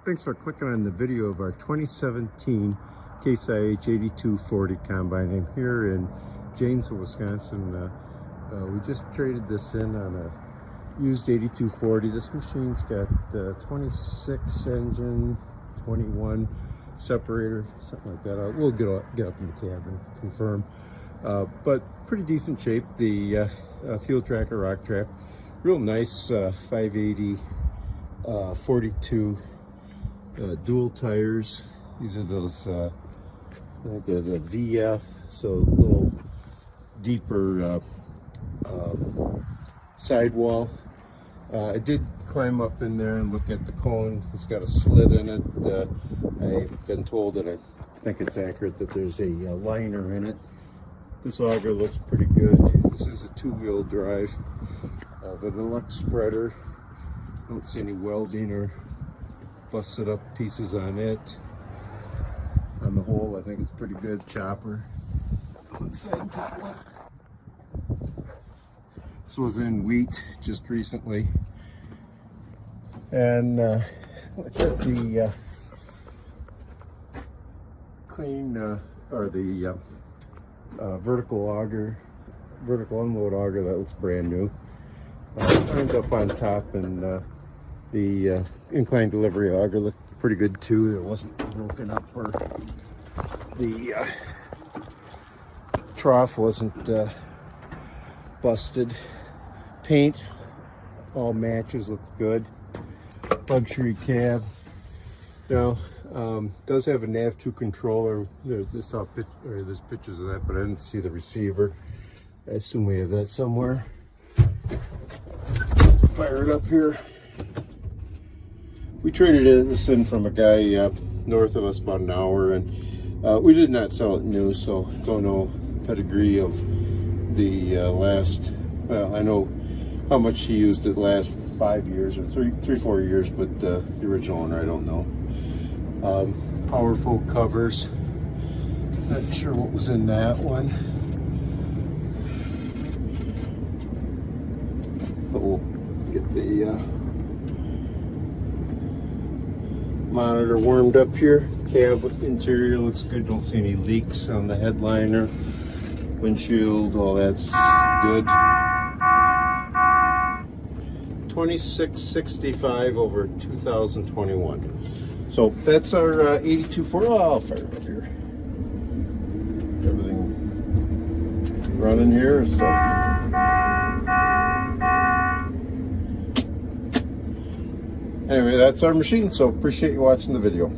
Thanks for clicking on the video of our 2017 Case IH 8240 combine. I'm here in Janesville, Wisconsin. We just traded this in on a used 8240. This machine's got 26 engine, 21 separator, something like that. We'll get up in the cab and confirm. But pretty decent shape. The fuel tracker, rock trap, real nice 580 42 dual tires. These are those I think they're the VF, so a little deeper sidewall. I did climb up in there and look at the cone. It's got a slit in it. I've been told, that I think it's accurate, that there's a liner in it. This auger looks pretty good. This is a two-wheel drive. The deluxe spreader, don't see any welding or busted up pieces on it. On the whole, I think it's pretty good. Chopper. Go inside and take a look. This was in wheat just recently. And look at the clean, or the vertical auger, vertical unload auger. That looks brand new. Turned up on top, and the incline delivery auger looked pretty good too. It wasn't broken up, or the trough wasn't busted. Paint all matches, looks good. Luxury cab. Now does have a NavII controller. There's pictures of that, but I didn't see the receiver. I assume we have that somewhere. Fire it up here. We traded this in from a guy north of us about an hour, and we did not sell it new, so don't know the pedigree of the last. Well, I know how much he used it last 5 years or 4 years, but the original owner I don't know. Powerful covers. Not sure what was in that one, but we'll get the monitor warmed up here. Cab interior looks good. Don't see any leaks on the headliner. Windshield, all that's good. 2665 over 2021. So that's our 8240. Oh, I'll fire it up here. Everything running here. So anyway, that's our machine. So appreciate you watching the video.